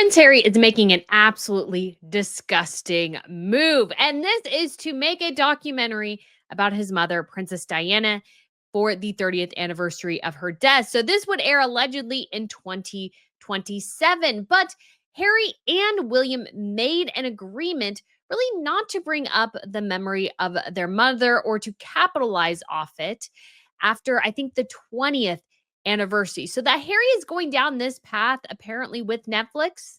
Prince Harry is making an absolutely disgusting move. And this is to make a documentary about his mother, Princess Diana, for the 30th anniversary of her death. So this would air allegedly in 2027. But Harry and William made an agreement really not to bring up the memory of their mother or to capitalize off it after, I think, the 20th anniversary. So that Harry is going down this path, apparently with Netflix,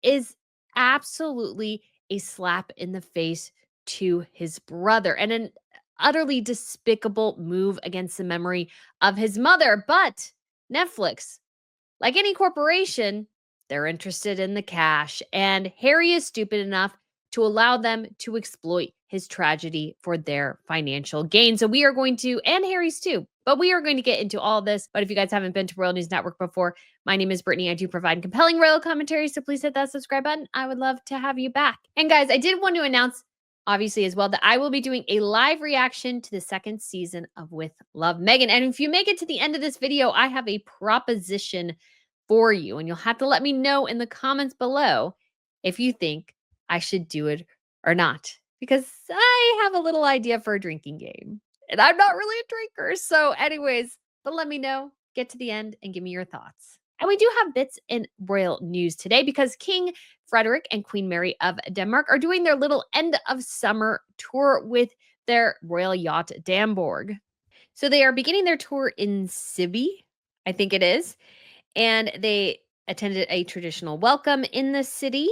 is absolutely a slap in the face to his brother and an utterly despicable move against the memory of his mother. But Netflix, like any corporation, they're interested in the cash. And Harry is stupid enough to allow them to exploit his tragedy for their financial gain. So we are going to, and Harry's too, but we are going to get into all this. But if you guys haven't been to Royal News Network before, my name is Brittany. I do provide compelling royal commentary. So please hit that subscribe button. I would love to have you back. And guys, I did want to announce obviously as well that I will be doing a live reaction to the second season of With Love Meghan. And if you make it to the end of this video, I have a proposition for you. And you'll have to let me know in the comments below if you think I should do it or not. Because I have a little idea for a drinking game. And I'm not really a drinker. So, anyways, but let me know. Get to the end and give me your thoughts. And we do have bits in royal news today because King Frederick and Queen Mary of Denmark are doing their little end of summer tour with their royal yacht Damborg. So they are beginning their tour in Sibi, I think it is, and they attended a traditional welcome in the city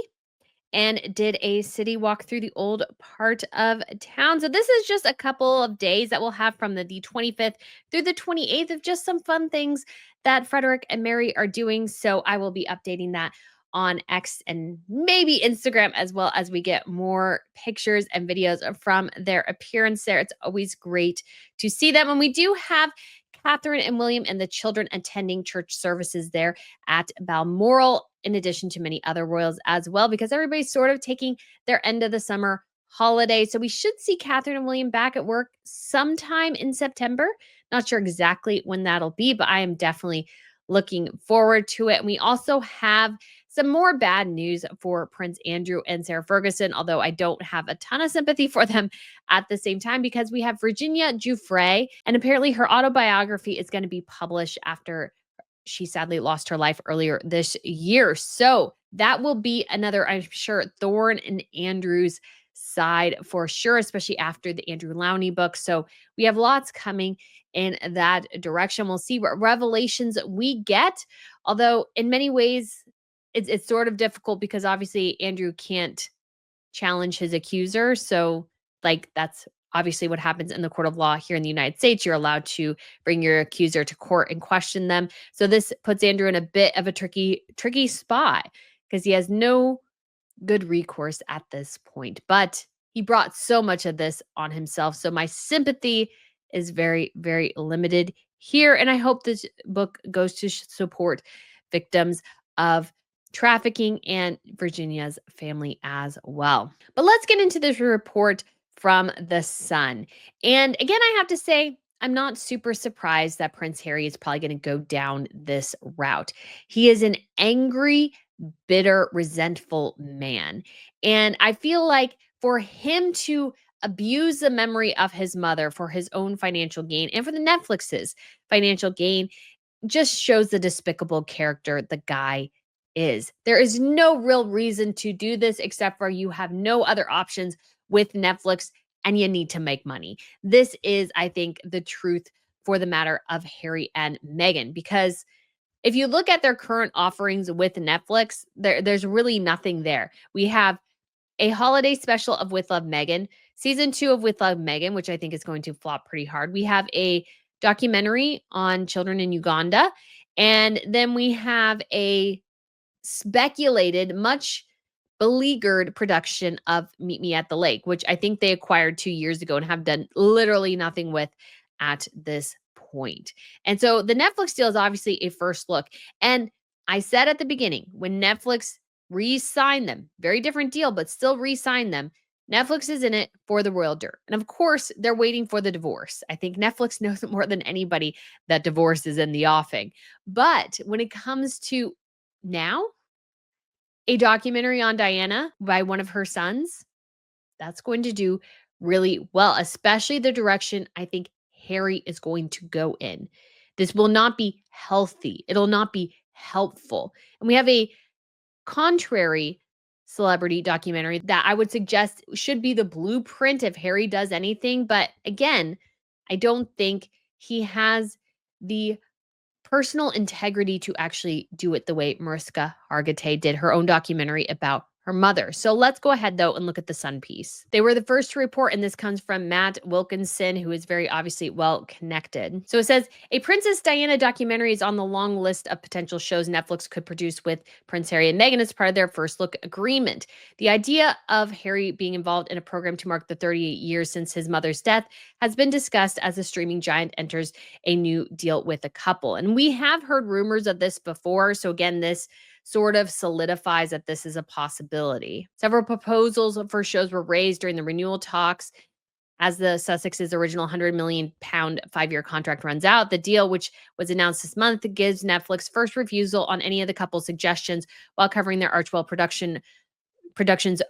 and did a city walk through the old part of town. So this is just a couple of days that we'll have from the 25th through the 28th of just some fun things that Frederick and Mary are doing. So I will be updating that on X and maybe Instagram as well as we get more pictures and videos from their appearance there. It's always great to see them. And we do have Catherine and William and the children attending church services there at Balmoral, in addition to many other royals as well, because everybody's sort of taking their end of the summer holiday. So we should see Catherine and William back at work sometime in September. Not sure exactly when that'll be, but I am definitely looking forward to it. And we also have some more bad news for Prince Andrew and Sarah Ferguson, although I don't have a ton of sympathy for them at the same time because we have Virginia Giuffre, and apparently her autobiography is going to be published after she sadly lost her life earlier this year. So that will be another, I'm sure, thorn in Andrew's side for sure, especially after the Andrew Lowney book. So we have lots coming in that direction. We'll see what revelations we get. Although in many ways, it's sort of difficult because obviously Andrew can't challenge his accuser. So, like, that's obviously what happens in the court of law here in the United States. You're allowed to bring your accuser to court and question them. So this puts Andrew in a bit of a tricky spot because he has no good recourse at this point. But he brought so much of this on himself. So my sympathy is very, very limited here. And I hope this book goes to support victims of trafficking and Virginia's family as well. But let's get into this report from The Sun. And again, I have to say, I'm not super surprised that Prince Harry is probably going to go down this route. He is an angry, bitter, resentful man. And I feel like for him to abuse the memory of his mother for his own financial gain and for the Netflix's financial gain just shows the despicable character the guy is. There is no real reason to do this except for you have no other options with Netflix and you need to make money. This is, I think, the truth for the matter of Harry and Meghan, because if you look at their current offerings with Netflix, there's really nothing there. We have a holiday special of With Love Meghan, season 2 of With Love Meghan, which I think is going to flop pretty hard. We have a documentary on children in Uganda, and then we have a speculated, much beleaguered production of Meet Me at the Lake, which I think they acquired 2 years ago and have done literally nothing with at this point. And so the Netflix deal is obviously a first look. And I said at the beginning, when Netflix re-signed them, very different deal, but still re-signed them, Netflix is in it for the royal dirt. And of course, they're waiting for the divorce. I think Netflix knows more than anybody that divorce is in the offing. But when it comes to now, A documentary on Diana by one of her sons, that's going to do really well, especially the direction I think Harry is going to go in. This will not be healthy. It'll not be helpful. And we have a contrary celebrity documentary that I would suggest should be the blueprint if Harry does anything. But again, I don't think he has the personal integrity to actually do it the way Mariska Hargitay did her own documentary about her mother. So let's go ahead though and look at the Sun piece. They were the first to report, and this comes from Matt Wilkinson, who is very obviously well connected. So it says a Princess Diana documentary is on the long list of potential shows Netflix could produce with Prince Harry and Meghan as part of their first look agreement. The idea of Harry being involved in a program to mark the 38 years since his mother's death has been discussed as the streaming giant enters a new deal with a couple. And we have heard rumors of this before. So again, this sort of solidifies that this is a possibility. Several proposals for shows were raised during the renewal talks. As the Sussex's original £100 million 5-year contract runs out, the deal, which was announced this month, gives Netflix first refusal on any of the couple's suggestions while covering their Archwell production's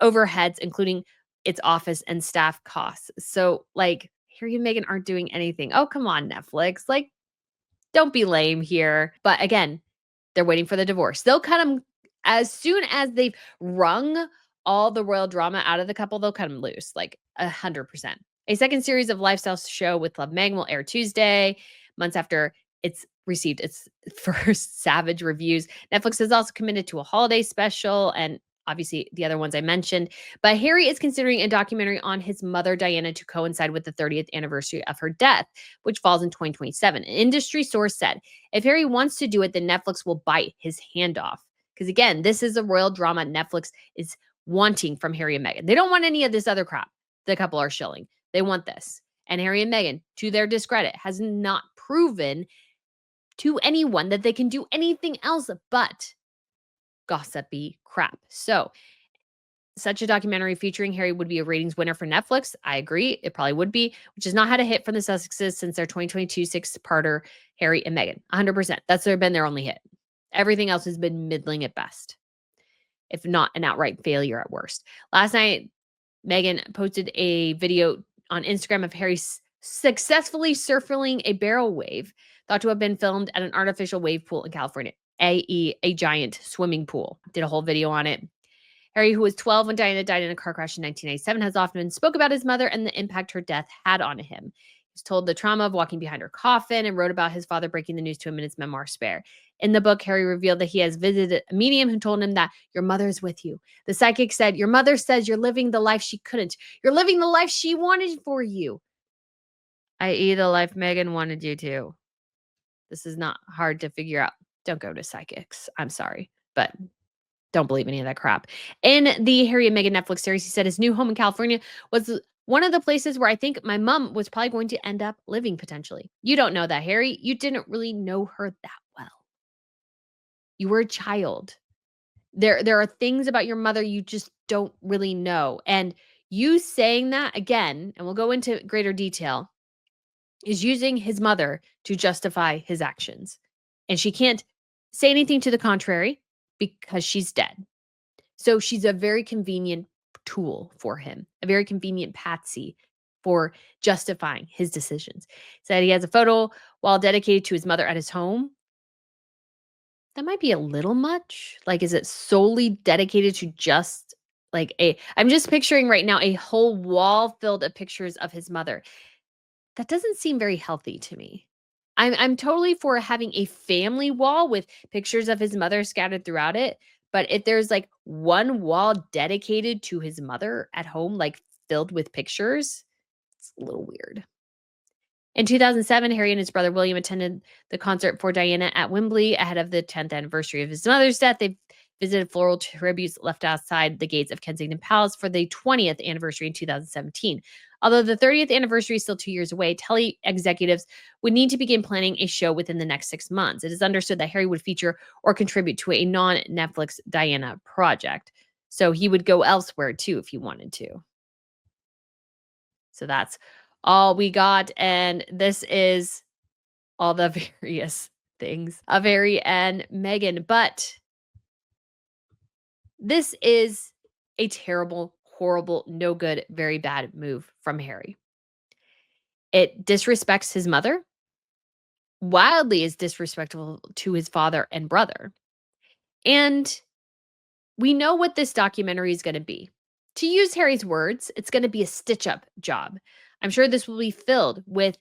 overheads, including its office and staff costs. So, like, Harry and Meghan aren't doing anything. Oh, come on, Netflix. Like, don't be lame here. But again, they're waiting for the divorce. They'll cut them as soon as they've wrung all the royal drama out of the couple, they'll cut them loose, like 100%. A second series of lifestyle show with Love Meg will air Tuesday, months after it's received its first savage reviews. Netflix is also committed to a holiday special and obviously the other ones I mentioned. But Harry is considering a documentary on his mother, Diana, to coincide with the 30th anniversary of her death, which falls in 2027. An industry source said, if Harry wants to do it, then Netflix will bite his hand off. Because again, this is a royal drama Netflix is wanting from Harry and Meghan. They don't want any of this other crap the couple are shilling. They want this. And Harry and Meghan, to their discredit, has not proven to anyone that they can do anything else but gossipy crap. So, such a documentary featuring Harry would be a ratings winner for Netflix. I agree. It probably would be, which has not had a hit from the Sussexes since their 2022 six-parter, Harry and Meghan. 100%. That's been their only hit. Everything else has been middling at best, if not an outright failure at worst. Last night, Meghan posted a video on Instagram of Harry successfully surfing a barrel wave, thought to have been filmed at an artificial wave pool in California, a giant swimming pool. Did a whole video on it. Harry, who was 12 when Diana died in a car crash in 1997, has often spoke about his mother and the impact her death had on him. He's told the trauma of walking behind her coffin and wrote about his father breaking the news to him in his memoir, Spare. In the book, Harry revealed that he has visited a medium who told him that your mother is with you. The psychic said, your mother says you're living the life she couldn't. You're living the life she wanted for you, i.e. the life Meghan wanted you to. This is not hard to figure out. Don't go to psychics. I'm sorry, but don't believe any of that crap. In the Harry and Meghan Netflix series, he said his new home in California was one of the places where I think my mom was probably going to end up living potentially. You don't know that, Harry. You didn't really know her that well. You were a child. There are things about your mother you just don't really know. And you saying that again, and we'll go into greater detail, is using his mother to justify his actions. And she can't say anything to the contrary because she's dead. So she's a very convenient tool for him, a very convenient patsy for justifying his decisions. Said he has a photo while dedicated to his mother at his home. That might be a little much. Like, is it solely dedicated to just like I'm just picturing right now a whole wall filled of pictures of his mother. That doesn't seem very healthy to me. I'm totally for having a family wall with pictures of his mother scattered throughout it, but if there's like one wall dedicated to his mother at home, like filled with pictures, it's a little weird. In 2007, Harry and his brother William attended the concert for Diana at Wembley ahead of the 10th anniversary of his mother's death. They visited floral tributes left outside the gates of Kensington Palace for the 20th anniversary in 2017. Although the 30th anniversary is still 2 years away, Telly executives would need to begin planning a show within the next 6 months. It is understood that Harry would feature or contribute to a non-Netflix Diana project. So he would go elsewhere too if he wanted to. So that's all we got. And this is all the various things of Harry and Meghan. But This is a terrible, horrible, no good, very bad move from Harry. It disrespects his mother, wildly is disrespectful to his father and brother. And we know what this documentary is going to be. To use Harry's words, it's going to be a stitch up job. I'm sure this will be filled with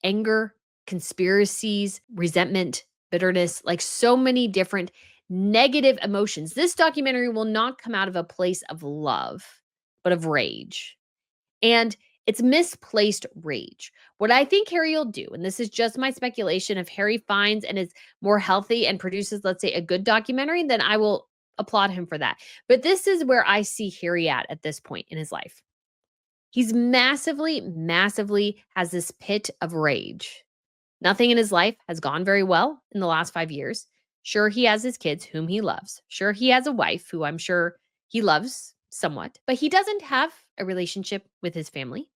anger, conspiracies, resentment, bitterness, like so many different negative emotions. This documentary will not come out of a place of love, but of rage. And it's misplaced rage. What I think Harry will do, and this is just my speculation, if Harry finds and is more healthy and produces, let's say, a good documentary, then I will applaud him for that. But this is where I see Harry at this point in his life. He's massively, massively has this pit of rage. Nothing in his life has gone very well in the last 5 years. Sure, he has his kids, whom he loves. Sure, he has a wife who I'm sure he loves somewhat, but he doesn't have a relationship with his family,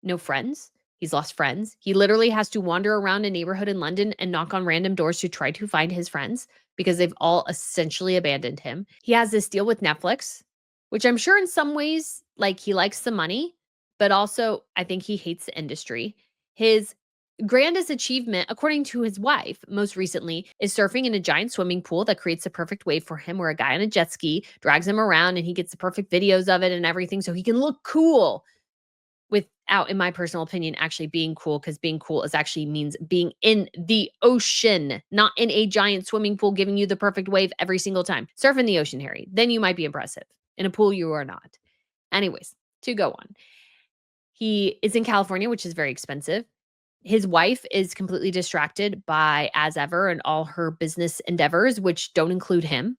no friends. He's lost friends. He literally has to wander around a neighborhood in London and knock on random doors to try to find his friends because they've all essentially abandoned him. He has this deal with Netflix, which I'm sure in some ways, like he likes the money, but also I think he hates the industry. His grandest achievement, according to his wife, most recently, is surfing in a giant swimming pool that creates the perfect wave for him, where a guy on a jet ski drags him around and he gets the perfect videos of it and everything so he can look cool without, in my personal opinion, actually being cool, because being cool is actually means being in the ocean, not in a giant swimming pool giving you the perfect wave every single time. Surf in the ocean, Harry. Then you might be impressive. In a pool, you are not. Anyways, to go on. He is in California, which is very expensive. His wife is completely distracted by As Ever and all her business endeavors, which don't include him.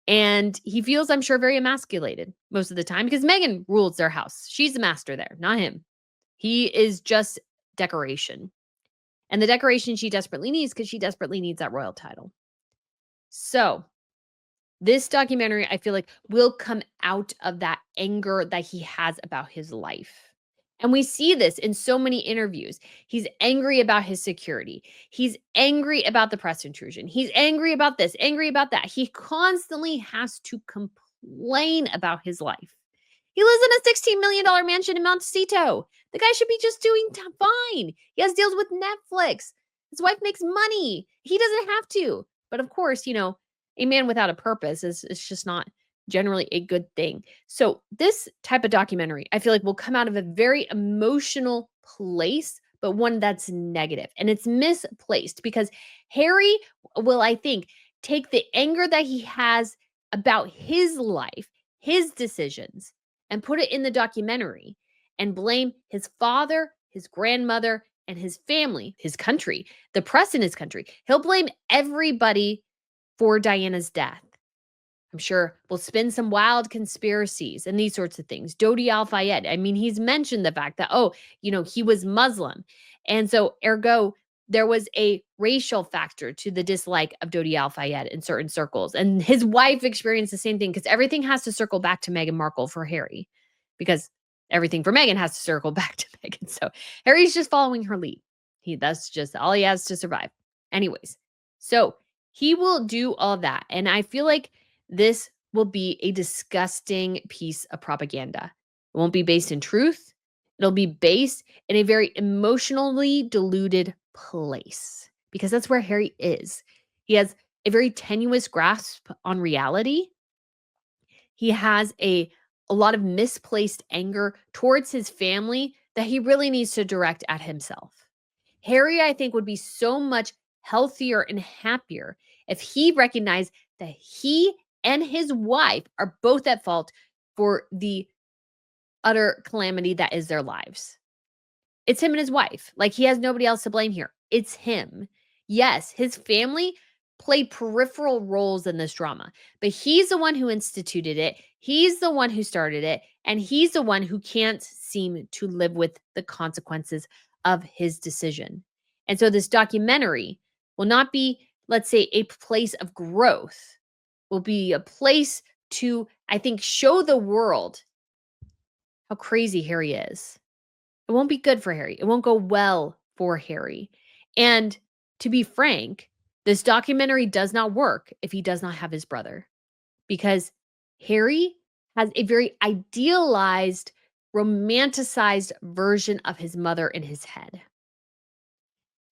And he feels, I'm sure, very emasculated most of the time because Meghan rules their house. She's the master there, not him. He is just decoration. And the decoration she desperately needs because she desperately needs that royal title. So, this documentary, I feel like, will come out of that anger that he has about his life. And we see this in so many interviews. He's angry about his security. He's angry about the press intrusion. He's angry about this, angry about that. He constantly has to complain about his life. He lives in a $16 million mansion in Montecito. The guy should be just doing fine. He has deals with Netflix. His wife makes money. He doesn't have to. But of course, a man without a purpose is just not generally a good thing. So this type of documentary, I feel like, will come out of a very emotional place, but one that's negative. And it's misplaced because Harry will, I think, take the anger that he has about his life, his decisions, and put it in the documentary and blame his father, his grandmother, and his family, his country, the press in his country. He'll blame everybody for Diana's death. I'm sure we'll spin some wild conspiracies and these sorts of things. Dodi Al-Fayed, I mean, he's mentioned the fact that, he was Muslim. And so, ergo, there was a racial factor to the dislike of Dodi Al-Fayed in certain circles. And his wife experienced the same thing because everything has to circle back to Meghan Markle for Harry, because everything for Meghan has to circle back to Meghan. So Harry's just following her lead. That's just all he has to survive. Anyways, so he will do all that. And I feel like this will be a disgusting piece of propaganda. It won't be based in truth. It'll be based in a very emotionally deluded place, because that's where Harry is. He has a very tenuous grasp on reality. He has a lot of misplaced anger towards his family that he really needs to direct at himself. Harry, I think, would be so much healthier and happier if he recognized that he and his wife are both at fault for the utter calamity that is their lives. It's him and his wife. Like, he has nobody else to blame here. It's him. Yes, his family played peripheral roles in this drama, but he's the one who instituted it. He's the one who started it, and he's the one who can't seem to live with the consequences of his decision. And so this documentary will not be, let's say, a place of growth. Will be a place to, I think, show the world how crazy Harry is. It won't be good for Harry. It won't go well for Harry. And to be frank, this documentary does not work if he does not have his brother, because Harry has a very idealized, romanticized version of his mother in his head.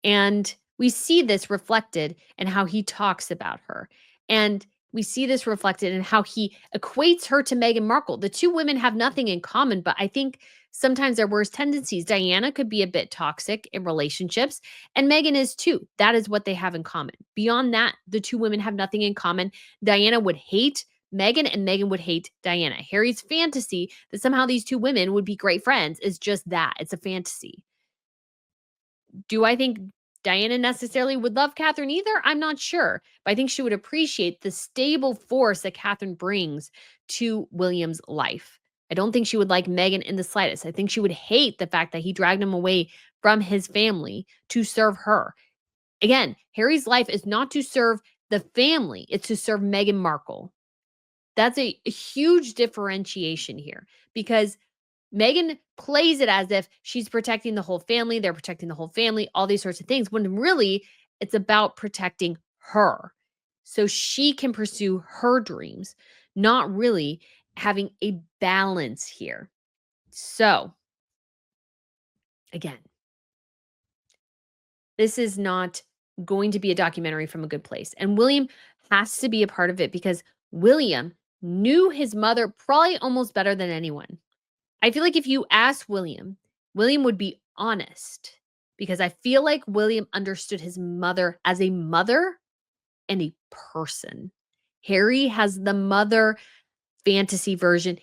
And we see this reflected in how he talks about her. And we see this reflected in how he equates her to Meghan Markle. The two women have nothing in common, but I think sometimes there worse tendencies. Diana could be a bit toxic in relationships, and Meghan is too. That is what they have in common. Beyond that, the two women have nothing in common. Diana would hate Meghan, and Meghan would hate Diana. Harry's fantasy that somehow these two women would be great friends is just that. It's a fantasy. Do I think Diana necessarily would love Catherine either? I'm not sure, but I think she would appreciate the stable force that Catherine brings to William's life. I don't think she would like Meghan in the slightest. I think she would hate the fact that he dragged him away from his family to serve her. Again, Harry's life is not to serve the family, it's to serve Meghan Markle. That's a huge differentiation here because Meghan plays it as if she's protecting the whole family, they're protecting the whole family, all these sorts of things, when really it's about protecting her so she can pursue her dreams, not really having a balance here. So, again, this is not going to be a documentary from a good place. And William has to be a part of it because William knew his mother probably almost better than anyone. I feel like if you ask William, William would be honest because I feel like William understood his mother as a mother and a person. Harry has the mother fantasy version.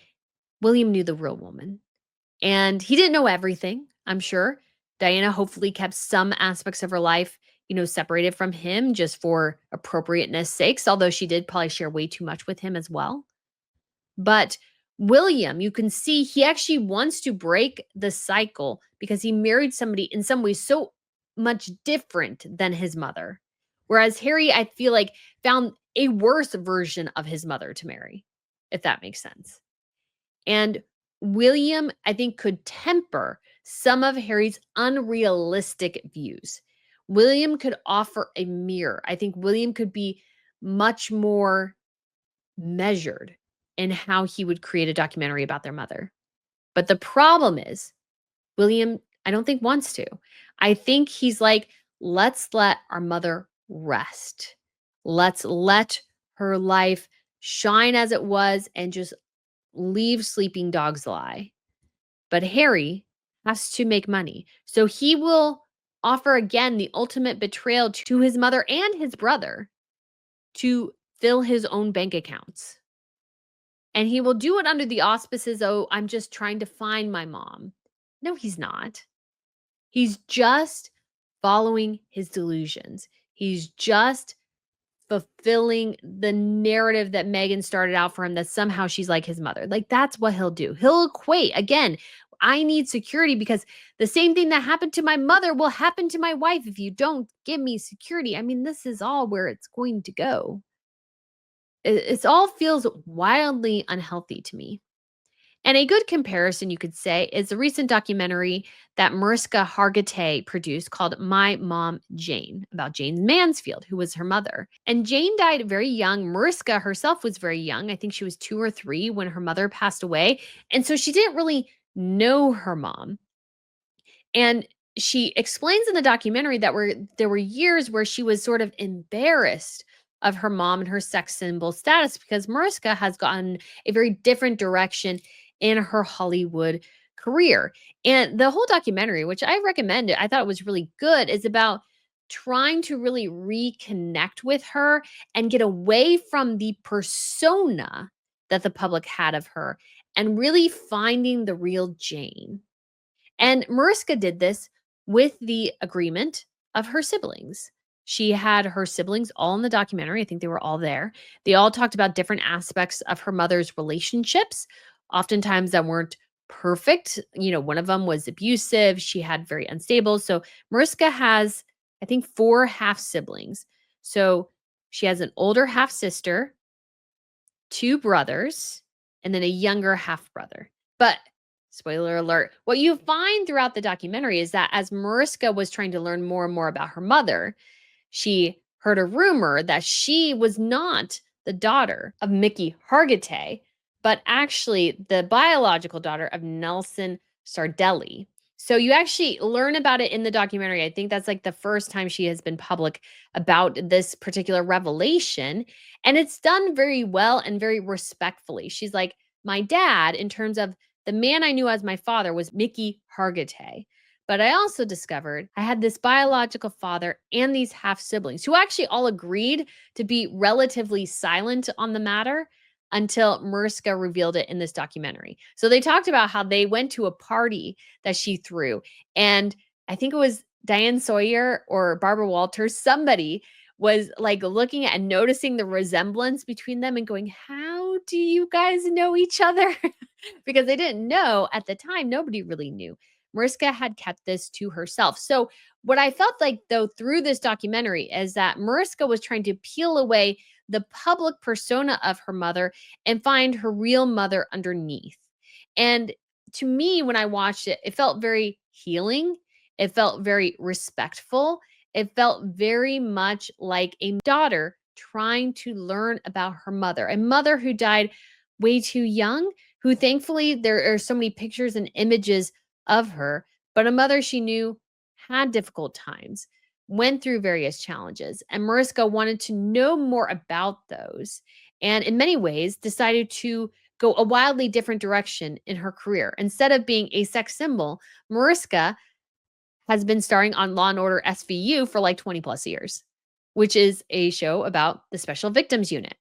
William knew the real woman. And he didn't know everything, I'm sure. Diana hopefully kept some aspects of her life, separated from him just for appropriateness sakes, although she did probably share way too much with him as well. But William, you can see he actually wants to break the cycle because he married somebody in some ways so much different than his mother. Whereas Harry, I feel like, found a worse version of his mother to marry, if that makes sense. And William, I think, could temper some of Harry's unrealistic views. William could offer a mirror. I think William could be much more measured in how he would create a documentary about their mother. But the problem is, William, I don't think wants to. I think he's like, let's let our mother rest. Let's let her life shine as it was and just leave sleeping dogs lie. But Harry has to make money. So he will offer again the ultimate betrayal to his mother and his brother to fill his own bank accounts. And he will do it under the auspices, "Oh, I'm just trying to find my mom." No, he's not. He's just following his delusions. He's just fulfilling the narrative that Meghan started out for him that somehow she's like his mother. Like, that's what he'll do. He'll equate, again, I need security because the same thing that happened to my mother will happen to my wife if you don't give me security. I mean, this is all where it's going to go. It's all feels wildly unhealthy to me. And a good comparison you could say is the recent documentary that Mariska Hargitay produced called My Mom Jane, about Jane Mansfield, who was her mother. And Jane died very young. Mariska herself was very young. I think she was 2 or 3 when her mother passed away. And so she didn't really know her mom. And she explains in the documentary that there were years where she was sort of embarrassed of her mom and her sex symbol status because Mariska has gotten a very different direction in her Hollywood career. And the whole documentary, which I recommend it, I thought it was really good, is about trying to really reconnect with her and get away from the persona that the public had of her and really finding the real Jane. And Mariska did this with the agreement of her siblings. She had her siblings all in the documentary. I think they were all there. They all talked about different aspects of her mother's relationships, oftentimes that weren't perfect. One of them was abusive. She had very unstable. So Mariska has, I think, 4 half siblings. So she has an older half sister, 2 brothers, and then a younger half brother. But spoiler alert, what you find throughout the documentary is that as Mariska was trying to learn more and more about her mother, she heard a rumor that she was not the daughter of Mickey Hargitay, but actually the biological daughter of Nelson Sardelli. So you actually learn about it in the documentary. I think that's like the first time she has been public about this particular revelation. And it's done very well and very respectfully. She's like, my dad, in terms of the man I knew as my father, was Mickey Hargitay. But I also discovered I had this biological father and these half siblings who actually all agreed to be relatively silent on the matter until Mariska revealed it in this documentary. So they talked about how they went to a party that she threw, and I think it was Diane Sawyer or Barbara Walters, somebody was like looking at and noticing the resemblance between them and going, how do you guys know each other? Because they didn't know at the time, nobody really knew. Mariska had kept this to herself. So, what I felt like though through this documentary is that Mariska was trying to peel away the public persona of her mother and find her real mother underneath. And to me, when I watched it, it felt very healing. It felt very respectful. It felt very much like a daughter trying to learn about her mother, a mother who died way too young, who thankfully there are so many pictures and images of her, but a mother she knew had difficult times, went through various challenges, and Mariska wanted to know more about those. And in many ways, decided to go a wildly different direction in her career. Instead of being a sex symbol, Mariska has been starring on Law and Order SVU for like 20 plus years, which is a show about the Special Victims Unit.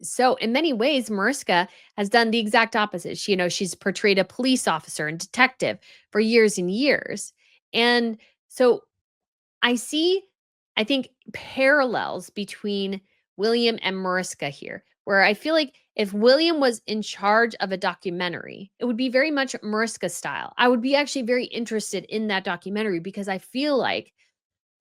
So in many ways, Mariska has done the exact opposite. She's portrayed a police officer and detective for years and years. And so I see, I think, parallels between William and Mariska here, where I feel like if William was in charge of a documentary, it would be very much Mariska style. I would be actually very interested in that documentary because I feel like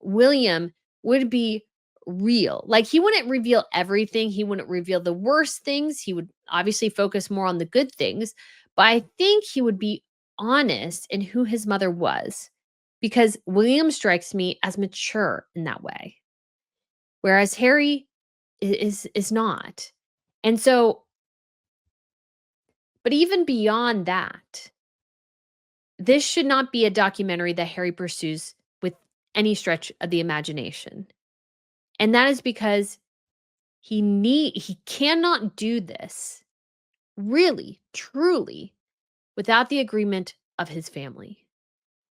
William would be real. Like he wouldn't reveal everything, he wouldn't reveal the worst things. He would obviously focus more on the good things, but I think he would be honest in who his mother was because William strikes me as mature in that way, whereas Harry is not. And so, but even beyond that, this should not be a documentary that Harry pursues with any stretch of the imagination. And that is because he cannot do this really, truly without the agreement of his family,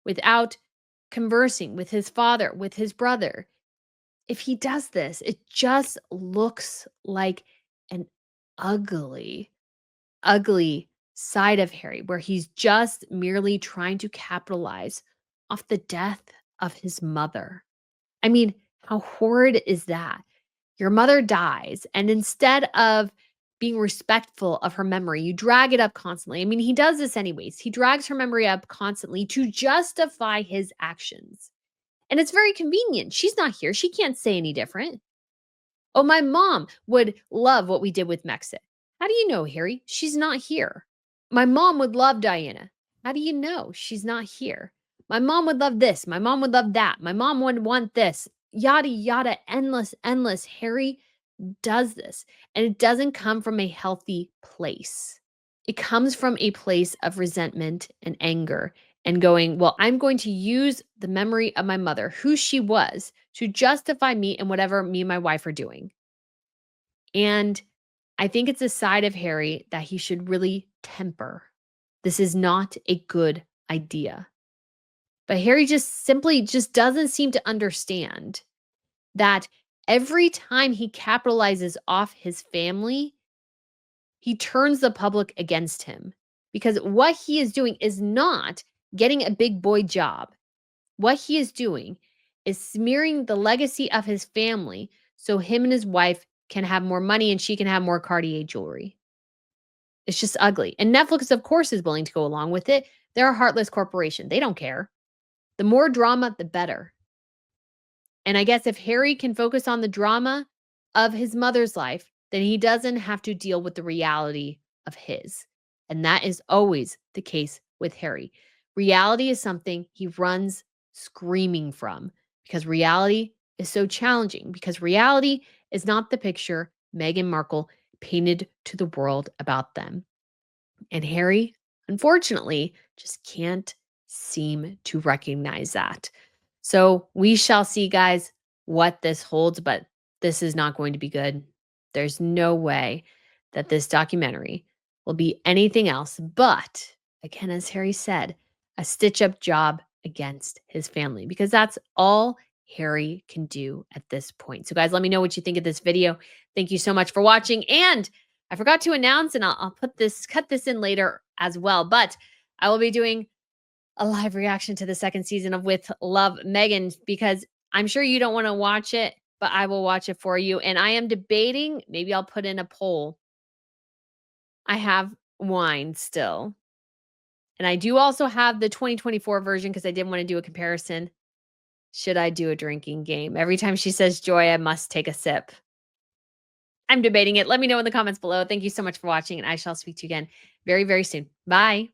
without conversing with his father, with his brother. If he does this, it just looks like an ugly, ugly side of Harry where he's just merely trying to capitalize off the death of his mother. I mean, how horrid is that? Your mother dies, and instead of being respectful of her memory, you drag it up constantly. I mean, he does this anyways. He drags her memory up constantly to justify his actions. And it's very convenient. She's not here. She can't say any different. Oh, my mom would love what we did with Mexit. How do you know, Harry? She's not here. My mom would love Diana. How do you know she's not here? My mom would love this. My mom would love that. My mom would want this. Yada, yada, endless, endless. Harry does this. And it doesn't come from a healthy place. It comes from a place of resentment and anger and going, well, I'm going to use the memory of my mother, who she was, to justify me and whatever me and my wife are doing. And I think it's a side of Harry that he should really temper. This is not a good idea. But Harry just simply just doesn't seem to understand that every time he capitalizes off his family, he turns the public against him. Because what he is doing is not getting a big boy job. What he is doing is smearing the legacy of his family so him and his wife can have more money and she can have more Cartier jewelry. It's just ugly. And Netflix, of course, is willing to go along with it. They're a heartless corporation. They don't care. The more drama, the better. And I guess if Harry can focus on the drama of his mother's life, then he doesn't have to deal with the reality of his. And that is always the case with Harry. Reality is something he runs screaming from because reality is so challenging, because reality is not the picture Meghan Markle painted to the world about them. And Harry, unfortunately, just can't seem to recognize that. So we shall see, guys, what this holds, but this is not going to be good. There's no way that this documentary will be anything else but, again, as Harry said, a stitch up job against his family, because that's all Harry can do at this point. So, guys, let me know what you think of this video. Thank you so much for watching. And I forgot to announce, and I'll cut this in later as well, but I will be doing a live reaction to the second season of With Love, Megan, because I'm sure you don't want to watch it, but I will watch it for you. And I am debating, maybe I'll put in a poll. I have wine still. And I do also have the 2024 version because I did want to do a comparison. Should I do a drinking game? Every time she says joy, I must take a sip. I'm debating it. Let me know in the comments below. Thank you so much for watching, and I shall speak to you again very, very soon. Bye.